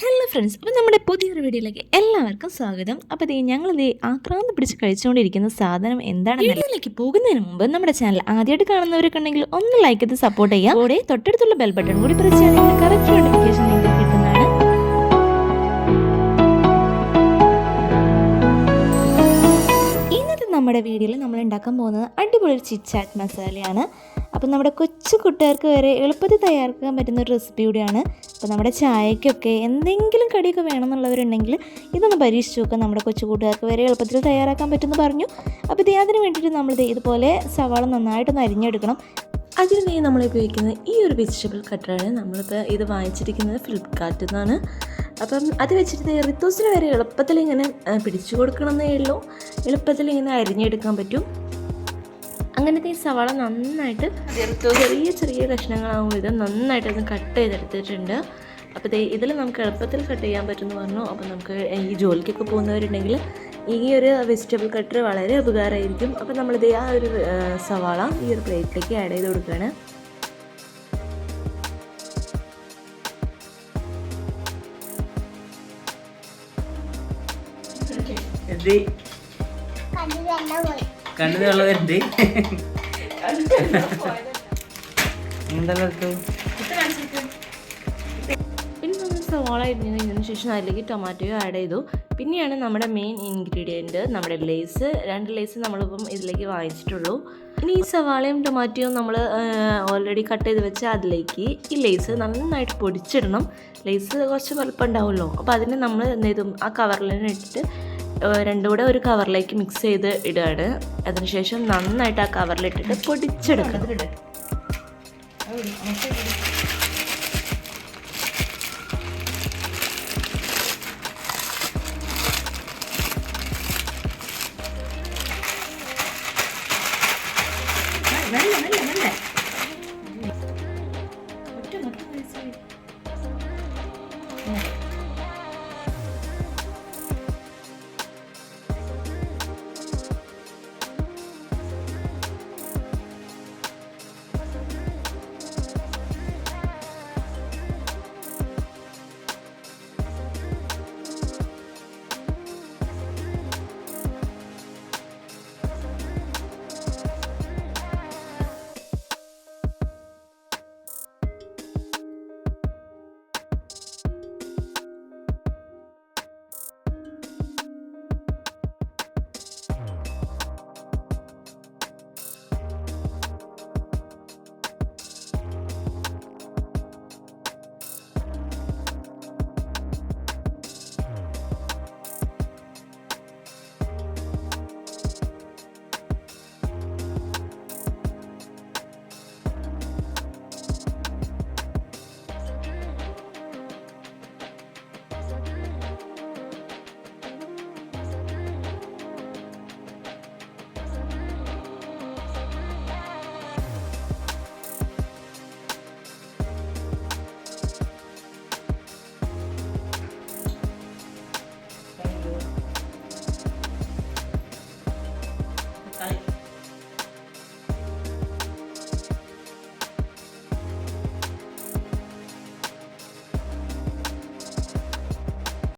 Hello friends, അപ്പോൾ നമ്മുടെ പുതിയൊരു വീഡിയോയിലേക്ക് എല്ലാവർക്കും സ്വാഗതം. അപ്പോൾ ഞങ്ങളിത് ആക്രാന്തം പിടിച്ച് കഴിച്ചുകൊണ്ടിരിക്കുന്ന സാധനം എന്താണെന്ന് വീഡിയോയിലേക്ക് പോകുന്നതിന് മുമ്പ് നമ്മുടെ ചാനൽ ആദ്യമായിട്ട് കാണുന്നവരൊക്കെ ഉണ്ടെങ്കിൽ ഒന്ന് ലൈക്ക് ചെയ്ത് സപ്പോർട്ട് ചെയ്യുക. കൂടെ തൊട്ടടുത്തുള്ള ബെൽ ബട്ടൺ കൂടി പ്രസ് ചെയ്യുകയാണെങ്കിൽ കറക്റ്റ് നോട്ടിഫിക്കേഷൻ നിങ്ങൾക്ക് കിട്ടുന്നതാണ്. ഇന്നത്തെ നമ്മുടെ വീഡിയോയിൽ നമ്മൾ ഉണ്ടാക്കാൻ പോകുന്നത് അടിപൊളി ഒരു ചിറ്റ് മസാലയാണ്. അപ്പം നമ്മുടെ കൊച്ചു കുട്ടികൾക്ക് വരെ എളുപ്പത്തിൽ തയ്യാറാക്കാൻ പറ്റുന്ന ഒരു റെസിപ്പി കൂടിയാണ്. അപ്പോൾ നമ്മുടെ ചായക്കൊക്കെ എന്തെങ്കിലും കടിയൊക്കെ വേണമെന്നുള്ളവരുണ്ടെങ്കിൽ ഇതൊന്ന് പരീക്ഷിച്ച് നോക്കുക. നമ്മുടെ കൊച്ചു കൂട്ടുകാർക്ക് വരെ എളുപ്പത്തിൽ തയ്യാറാക്കാൻ പറ്റുമെന്ന് പറഞ്ഞു. അപ്പോൾ അതിന് വേണ്ടിയിട്ട് നമ്മളിത് ഇതുപോലെ സവാള നന്നായിട്ടൊന്ന് അരിഞ്ഞെടുക്കണം. അതിന് നമ്മൾ ഉപയോഗിക്കുന്നത് ഈ ഒരു വെജിറ്റബിൾ കട്ടറാണ്. നമ്മളിപ്പോൾ ഇത് വാങ്ങിച്ചിരിക്കുന്നത് ഫ്ലിപ്കാർട്ടിൽ നിന്നാണ്. അപ്പം അത് വെച്ചിട്ട് റിത്തോസിന് വരെ എളുപ്പത്തിൽ ഇങ്ങനെ പിടിച്ചു കൊടുക്കണമെന്നേ ഉള്ളൂ. എളുപ്പത്തിൽ ഇങ്ങനെ അരിഞ്ഞെടുക്കാൻ പറ്റും. അങ്ങനത്തെ ഈ സവാള നന്നായിട്ട് ചെറിയ ചെറിയ കഷ്ണങ്ങളാകുമ്പോൾ ഇത് നന്നായിട്ട് ഒന്ന് കട്ട് ചെയ്തെടുത്തിട്ടുണ്ട്. അപ്പോൾ ഇതിൽ നമുക്ക് എളുപ്പത്തിൽ കട്ട് ചെയ്യാൻ പറ്റുമെന്ന് പറഞ്ഞു. അപ്പോൾ നമുക്ക് ഈ ജോലിക്കൊക്കെ പോകുന്നവരുണ്ടെങ്കിൽ ഈ ഒരു വെജിറ്റബിൾ കട്ടർ വളരെ ഉപകാരമായിരിക്കും. അപ്പോൾ നമ്മളിത് ആ ഒരു സവാള ഈ ഒരു പ്ലേറ്റിലേക്ക് ആഡ് ചെയ്ത് കൊടുക്കുകയാണ്. കണ്ണു വെള്ളവരുണ്ട് പിന്നെ നമ്മൾ സവാള ഇടുന്നതിന് ശേഷം അതിലേക്ക് ടൊമാറ്റോയും ആഡ് ചെയ്തു. പിന്നെയാണ് നമ്മുടെ മെയിൻ ഇൻഗ്രീഡിയൻറ്റ് നമ്മുടെ ലേസ്. 2 ലേസ് നമ്മളിപ്പം ഇതിലേക്ക് വാങ്ങിച്ചിട്ടുള്ളൂ. ഇനി ഈ സവാളയും ടൊമാറ്റോയും നമ്മൾ ഓൾറെഡി കട്ട് ചെയ്ത് വെച്ച് അതിലേക്ക് ഈ ലേസ് നന്നായിട്ട് പൊടിച്ചിടണം. ലേസ് കുറച്ച് വലുപ്പം ഉണ്ടാവുമല്ലോ. അപ്പോൾ അതിനെ നമ്മൾ എന്ത് ചെയ്തും ആ കവറിൽ തന്നെ ഇട്ടിട്ട് രണ്ടും കൂടെ ഒരു കവറിലേക്ക് മിക്സ് ചെയ്ത് ഇടുകയാണ്. അതിനുശേഷം നന്നായിട്ട് ആ കവറിലിട്ടിട്ട് പൊടിച്ചെടുക്കണം.